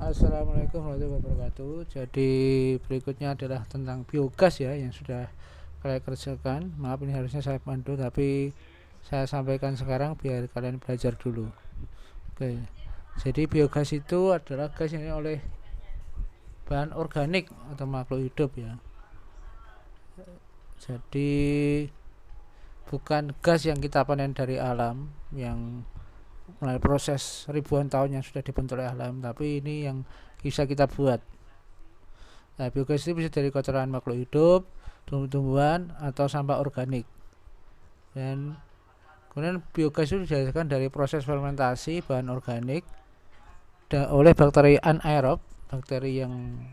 Assalamualaikum warahmatullahi wabarakatuh. Jadi berikutnya adalah tentang biogas ya, yang sudah kalian kerjakan. Maaf, ini harusnya saya pandu, tapi saya sampaikan sekarang biar kalian belajar dulu. Oke, jadi biogas itu adalah gas yang oleh bahan organik atau makhluk hidup ya. Jadi bukan gas yang kita panen dari alam, yang melalui proses ribuan tahun yang sudah dibentuk oleh alam, tapi ini yang bisa kita buat. Nah, biogas itu bisa dari kotoran makhluk hidup, tumbuh-tumbuhan, atau sampah organik. Dan kemudian biogas itu dihasilkan dari proses fermentasi bahan organik oleh bakteri anaerob, bakteri yang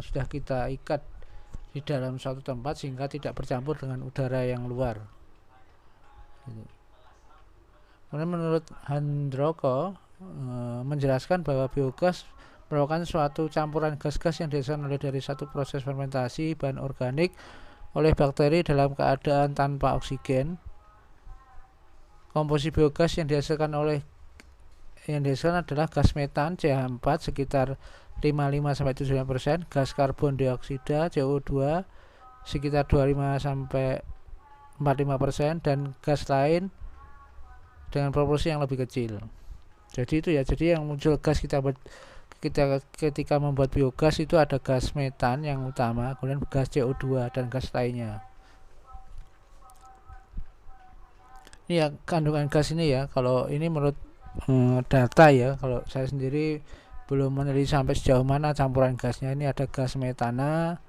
sudah kita ikat di dalam suatu tempat sehingga tidak bercampur dengan udara yang luar. Kemudian menurut Handroko menjelaskan bahwa biogas merupakan suatu campuran gas-gas yang dihasilkan oleh dari satu proses fermentasi bahan organik oleh bakteri dalam keadaan tanpa oksigen. Komposisi biogas yang dihasilkan adalah gas metan CH4 sekitar 55-79%, gas karbon dioksida CO2 sekitar 25-45%, dan gas lain dengan proporsi yang lebih kecil. Jadi itu ya, jadi yang muncul gas kita ketika membuat biogas itu ada gas metan yang utama, kemudian gas CO2 dan gas lainnya. Ini ya kandungan gas ini ya, kalau ini menurut data ya, kalau saya sendiri belum meneliti sampai sejauh mana campuran gasnya. Ini ada gas metana,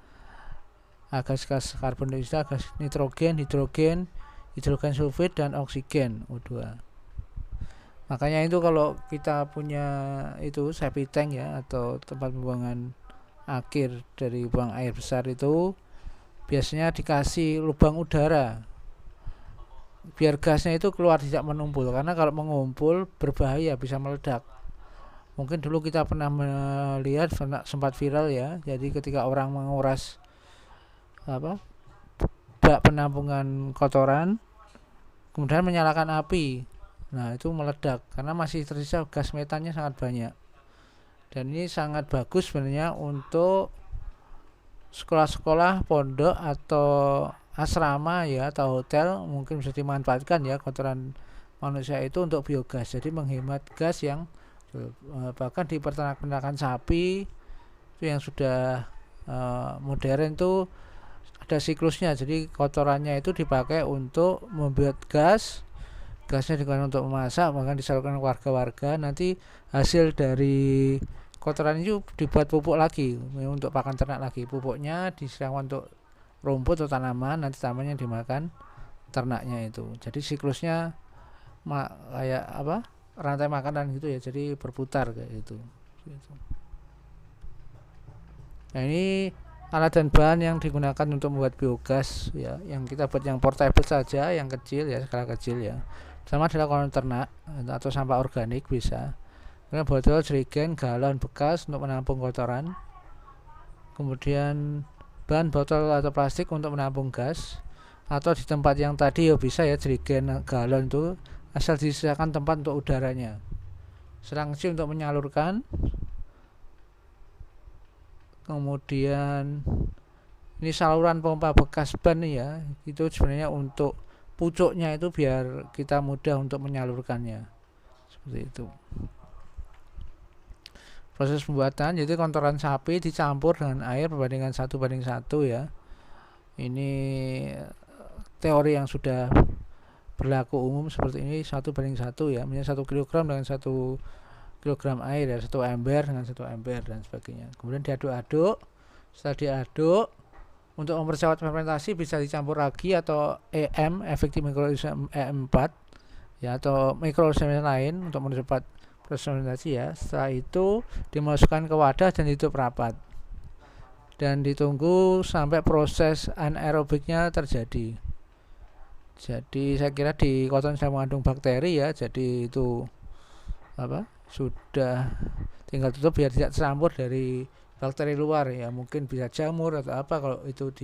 gas karbon dioksida, gas nitrogen, hidrogen sulfid, dan oksigen O2. Makanya itu kalau kita punya itu septic tank ya, atau tempat pembuangan akhir dari buang air besar, itu biasanya dikasih lubang udara biar gasnya itu keluar, tidak menumpul, karena kalau mengumpul berbahaya, bisa meledak. Mungkin dulu kita pernah melihat, sempat viral ya, jadi ketika orang menguras bak penampungan kotoran kemudian menyalakan api, nah itu meledak karena masih tersisa gas metannya sangat banyak. Dan ini sangat bagus sebenarnya untuk sekolah-sekolah, pondok, atau asrama ya, atau hotel, mungkin bisa dimanfaatkan ya kotoran manusia itu untuk biogas. Jadi menghemat gas yang bahkan di peternakan sapi itu yang sudah modern itu ada siklusnya. Jadi kotorannya itu dipakai untuk membuat gasnya digunakan untuk memasak, bahkan disalurkan warga-warga. Nanti hasil dari kotoran itu dibuat pupuk lagi untuk pakan ternak lagi. Pupuknya disiramkan untuk rumput atau tanaman, nanti tanamannya dimakan ternaknya itu. Jadi siklusnya kayak rantai makanan gitu ya, jadi berputar kayak gitu. Nah, ini alat dan bahan yang digunakan untuk membuat biogas ya, yang kita buat yang portable saja, yang kecil ya, skala kecil ya. Sama adalah kotoran ternak atau sampah organik bisa. Kemudian botol, jerigen, galon bekas untuk menampung kotoran. Kemudian bahan botol atau plastik untuk menampung gas, atau di tempat yang tadi ya bisa ya, jerigen, galon itu asal disediakan tempat untuk udaranya. Selang kecil untuk menyalurkan. Kemudian ini saluran pompa bekas ban ya, itu sebenarnya untuk pucuknya itu biar kita mudah untuk menyalurkannya, seperti itu. Proses pembuatan, jadi kotoran sapi dicampur dengan air perbandingan 1:1 ya. Ini teori yang sudah berlaku umum seperti ini, 1:1 ya, misalnya 1 kg dengan 1 kilogram air ya, 1 ember dengan 1 ember dan sebagainya. Kemudian diaduk-aduk. Setelah diaduk, untuk mempercepat fermentasi bisa dicampur lagi, atau EM, efektif mikroorganisme EM4 ya, atau mikroorganisme lain untuk mempercepat proses fermentasi ya. Setelah itu dimasukkan ke wadah dan ditutup rapat dan ditunggu sampai proses anaerobiknya terjadi. Jadi saya kira di kotoran sudah mengandung bakteri ya, jadi itu sudah tinggal tutup biar tidak tercampur dari bakteri luar ya, mungkin bisa jamur atau apa, kalau itu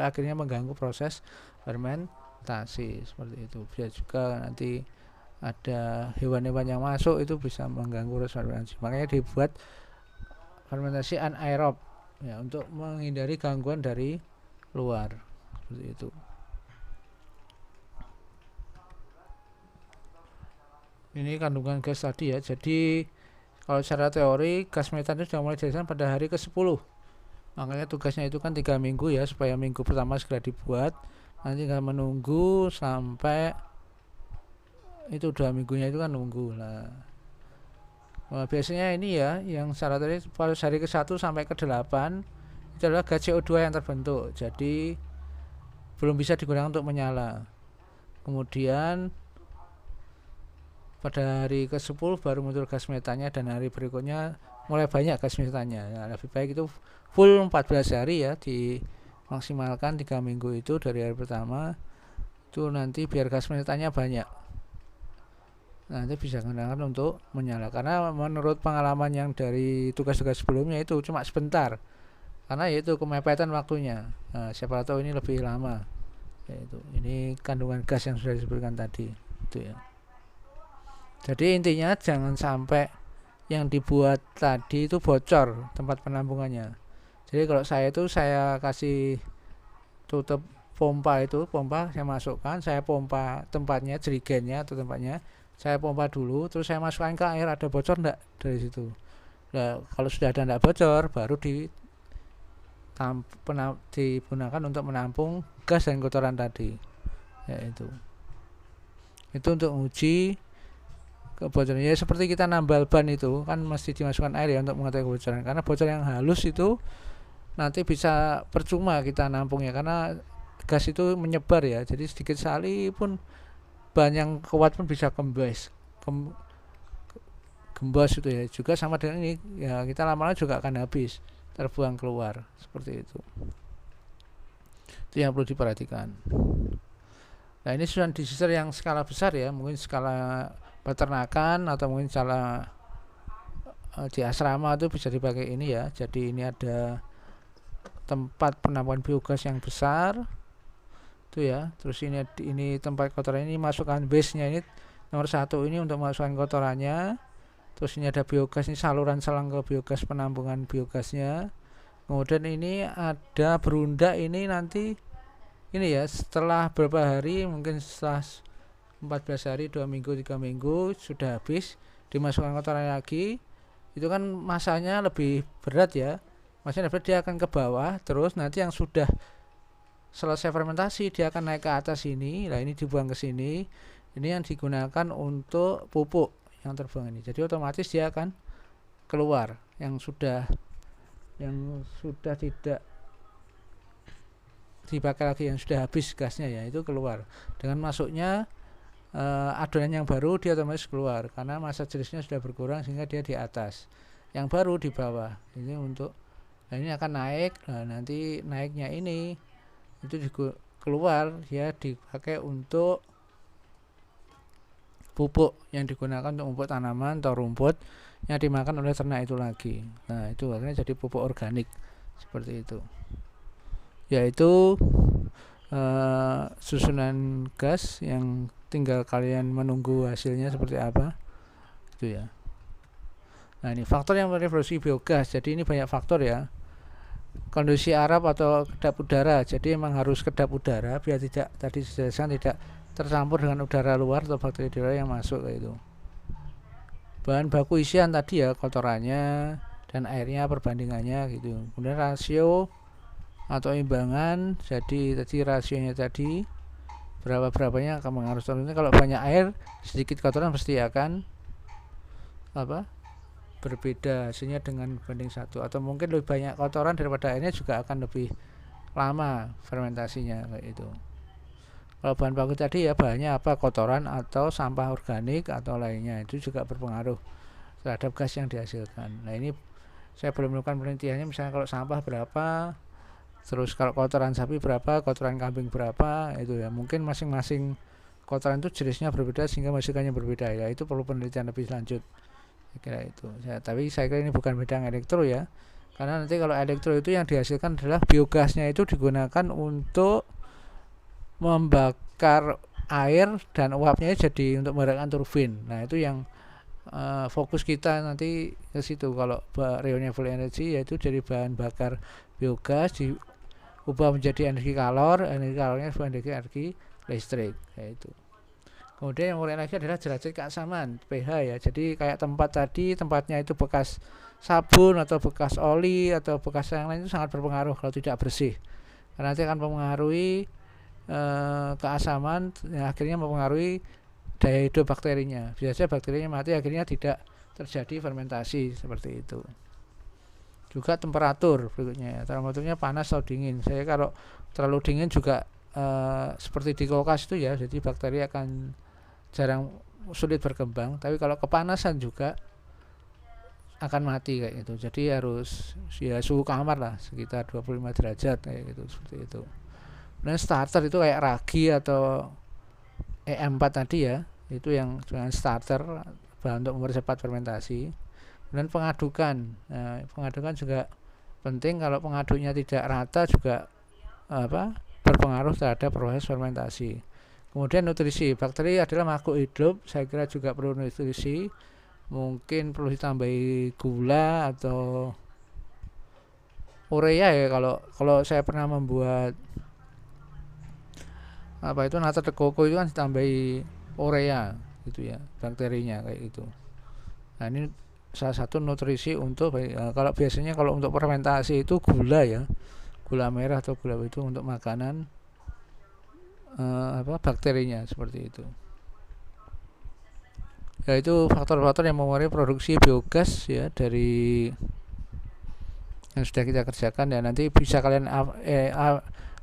akhirnya mengganggu proses fermentasi seperti itu. Bisa juga nanti ada hewan-hewan yang masuk itu bisa mengganggu proses fermentasi. Makanya dibuat fermentasi anaerob ya, untuk menghindari gangguan dari luar seperti itu. Ini kandungan gas tadi ya. Jadi kalau secara teori gas metan itu sudah mulai dihasilkan pada hari ke-10. Makanya tugasnya itu kan 3 minggu ya, supaya minggu pertama segera dibuat. Nanti tinggal menunggu sampai itu 2 minggunya itu kan nunggu lah. Biasanya ini ya, yang secara teori pada hari ke-1 sampai ke-8 itu adalah gas CO2 yang terbentuk. Jadi belum bisa digunakan untuk menyala. Kemudian pada hari ke-10 baru muncul gas metannya, dan hari berikutnya mulai banyak gas metannya. Nah, lebih baik itu full 14 hari ya, dimaksimalkan 3 minggu itu dari hari pertama itu, nanti biar gas metannya banyak. Nanti bisa digunakan untuk menyala, karena menurut pengalaman yang dari tugas-tugas sebelumnya itu cuma sebentar, karena yaitu kemepetan waktunya. Nah, siapa tahu ini lebih lama. Yaitu ini kandungan gas yang sudah disebutkan tadi itu ya. Jadi intinya jangan sampai yang dibuat tadi itu bocor tempat penampungannya. Jadi kalau saya kasih tutup pompa saya masukkan, saya pompa tempatnya, jerigennya atau tempatnya, saya pompa dulu, terus saya masukkan ke air, ada bocor enggak dari situ. Nah, kalau sudah ada enggak bocor, baru digunakan untuk menampung gas dan kotoran tadi. Ya itu untuk uji kebocoran ya, seperti kita nambal ban itu kan mesti dimasukkan air ya untuk mengetahui kebocoran, karena bocor yang halus itu nanti bisa percuma kita nampungnya, karena gas itu menyebar ya, jadi sedikit sekali pun ban yang kuat pun bisa gembos itu ya. Juga sama dengan ini ya, kita lama-lama juga akan habis, terbuang keluar seperti itu. Itu yang perlu diperhatikan. Nah, ini sudah disisir yang skala besar ya, mungkin skala peternakan atau mungkin skala di asrama itu bisa dipakai ini ya. Jadi ini ada tempat penampungan biogas yang besar itu ya. Terus ini tempat kotoran, ini masukkan base-nya, ini nomor 1 ini untuk masukkan kotorannya. Terus ini ada biogas, ini saluran selang ke biogas, penampungan biogasnya. Kemudian ini ada berundak, ini nanti ini ya, setelah beberapa hari, mungkin setelah 14 hari, 2 minggu, 3 minggu sudah habis, dimasukkan kotoran lagi. Itu kan masanya lebih berat ya, masanya berat, dia akan ke bawah. Terus nanti yang sudah selesai fermentasi dia akan naik ke atas ini. Nah, ini dibuang ke sini. Ini yang digunakan untuk pupuk yang terbuang ini. Jadi otomatis dia akan keluar yang sudah tidak dipakai lagi, yang sudah habis gasnya ya, itu keluar. Dengan masuknya adonan yang baru, dia otomatis keluar karena massa jenisnya sudah berkurang, sehingga dia di atas, yang baru di bawah. Ini untuk, nah ini akan naik. Nah, nanti naiknya ini itu keluar, dia dipakai untuk pupuk yang digunakan untuk pupuk tanaman atau rumput yang dimakan oleh ternak itu lagi. Nah, itu akhirnya jadi pupuk organik seperti itu. Yaitu susunan gas yang tinggal kalian menunggu hasilnya seperti apa itu ya. Nah, ini faktor yang mereproduksi biogas. Jadi ini banyak faktor ya. Kondisi Arab atau kedap udara. Jadi memang harus kedap udara biar tidak, tadi dijelaskan, tidak tercampur dengan udara luar atau bakteri udara yang masuk kayak itu. Bahan baku isian tadi ya, kotorannya dan airnya, perbandingannya gitu. Kemudian rasio atau imbangan, jadi tadi rasionya tadi berapanya akan mengaruhi. Kalau banyak air, sedikit kotoran pasti akan berbeda hasilnya dengan banding 1, atau mungkin lebih banyak kotoran daripada airnya juga akan lebih lama fermentasinya kayak itu. Kalau bahan baku tadi ya bahannya apa, kotoran atau sampah organik atau lainnya, itu juga berpengaruh terhadap gas yang dihasilkan. Nah, ini saya belum melakukan penelitiannya, misalnya kalau sampah berapa, terus kalau kotoran sapi berapa, kotoran kambing berapa, itu ya mungkin masing-masing kotoran itu jenisnya berbeda sehingga menghasilkannya berbeda ya. Itu perlu penelitian lebih lanjut, saya kira itu ya. Tapi saya kira ini bukan bidang elektro ya, karena nanti kalau elektro itu yang dihasilkan adalah biogasnya itu digunakan untuk membakar air dan uapnya jadi untuk menggerakkan turbin. Nah itu yang fokus kita nanti ke situ. Kalau renewable energy yaitu dari bahan bakar biogas diubah menjadi energi kalornya sebagai energi listrik, yaitu. Kemudian yang lain lagi adalah derajat keasaman pH ya. Jadi kayak tempatnya itu bekas sabun atau bekas oli atau bekas yang lain itu sangat berpengaruh kalau tidak bersih, karena nanti akan mempengaruhi keasaman yang akhirnya mempengaruhi daya hidup bakterinya. Biasanya bakterinya mati, akhirnya tidak terjadi fermentasi seperti itu. Juga temperatur berikutnya ya. Temperaturnya panas atau dingin. Saya kalau terlalu dingin juga seperti di kulkas itu ya, jadi bakteri akan sulit berkembang. Tapi kalau kepanasan juga akan mati kayak gitu. Jadi harus ya suhu kamar lah sekitar 25 derajat kayak gitu, seperti itu. Nah, starter itu kayak ragi atau E4 tadi ya, itu yang dengan starter bahan untuk mempercepat fermentasi. Dan pengadukan, pengadukan juga penting. Kalau pengaduknya tidak rata juga berpengaruh terhadap proses fermentasi. Kemudian nutrisi, bakteri adalah makhluk hidup, saya kira juga perlu nutrisi. Mungkin perlu ditambahi gula atau urea ya. Kalau saya pernah membuat nata de coco itu kan ditambahi urea gitu ya, bakterinya kayak gitu. Nah ini salah satu nutrisi untuk kalau biasanya kalau untuk fermentasi itu gula ya, gula merah atau gula itu untuk makanan bakterinya seperti itu. Yaitu faktor-faktor yang mempengaruhi produksi biogas ya dari yang sudah kita kerjakan, dan nanti bisa kalian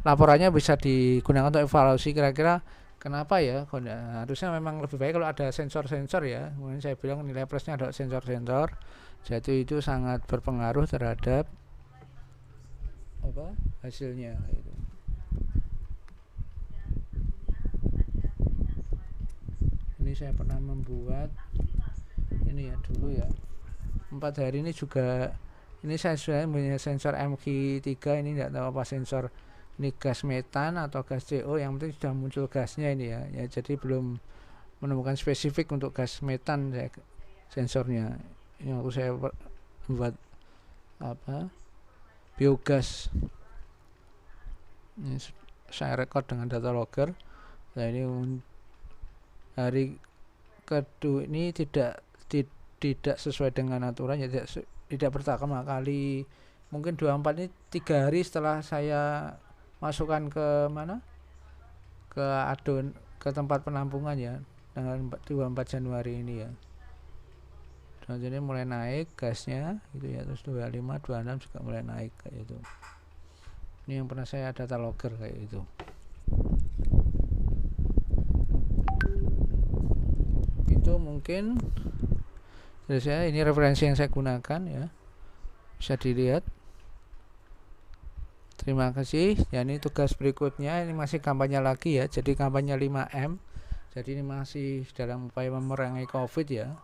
laporannya bisa digunakan untuk evaluasi kira-kira kenapa ya. Harusnya memang lebih baik kalau ada sensor-sensor ya. Kemudian saya bilang nilai plusnya ada sensor-sensor, jadi itu sangat berpengaruh terhadap hasilnya itu. Ini saya pernah membuat ini ya dulu ya, 4 hari ini juga. Ini saya sudah punya sensor MQ3, ini tidak tahu apa sensor ini, gas metan atau gas CO, yang penting sudah muncul gasnya ini ya. Jadi belum menemukan spesifik untuk gas metan ya, sensornya. Ini waktu saya membuat biogas. Ini saya rekod dengan data logger. Nah ini hari kedua ini tidak sesuai dengan aturan, tidak pertama kali. Mungkin 24 ini 3 hari setelah saya masukkan ke tempat penampungan ya, dengan 24 Januari ini ya. Dan jadi mulai naik gasnya gitu ya, terus 25, 26 juga mulai naik kayak itu. Ini yang pernah saya data logger kayak itu. Itu mungkin dari saya, ini referensi yang saya gunakan ya, bisa dilihat. Terima kasih. Ya, ini tugas berikutnya, ini masih kampanye lagi ya. Jadi kampanye 5M. Jadi ini masih dalam upaya memerangi COVID ya,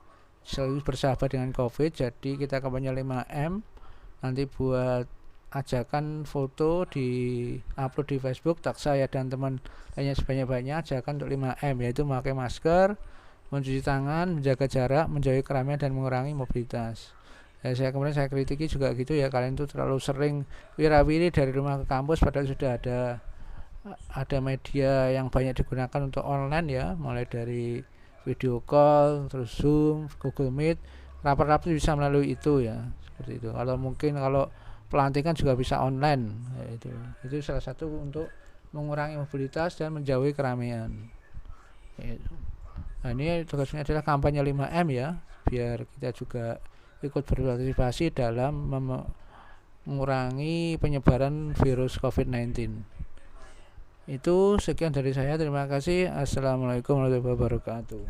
selalu bersahabat dengan COVID. Jadi kita kampanye 5M. Nanti buat ajakan foto di upload di Facebook, tag saya dan teman lainnya sebanyak-banyaknya. Ajakan untuk 5M, yaitu memakai masker, mencuci tangan, menjaga jarak, menjauhi keramaian, dan mengurangi mobilitas. Saya kritiki juga gitu ya, kalian tuh terlalu sering wirawiri dari rumah ke kampus, padahal sudah ada media yang banyak digunakan untuk online ya, mulai dari video call, terus Zoom, Google Meet, rapat-rapat bisa melalui itu ya, seperti itu. Kalau pelantikan juga bisa online ya, itu salah satu untuk mengurangi mobilitas dan menjauhi keramaian ya. Nah ini tugasnya adalah kampanye 5M ya, biar kita juga ikut berpartisipasi dalam mengurangi penyebaran virus COVID-19. Itu sekian dari saya, terima kasih. Assalamualaikum warahmatullahi wabarakatuh.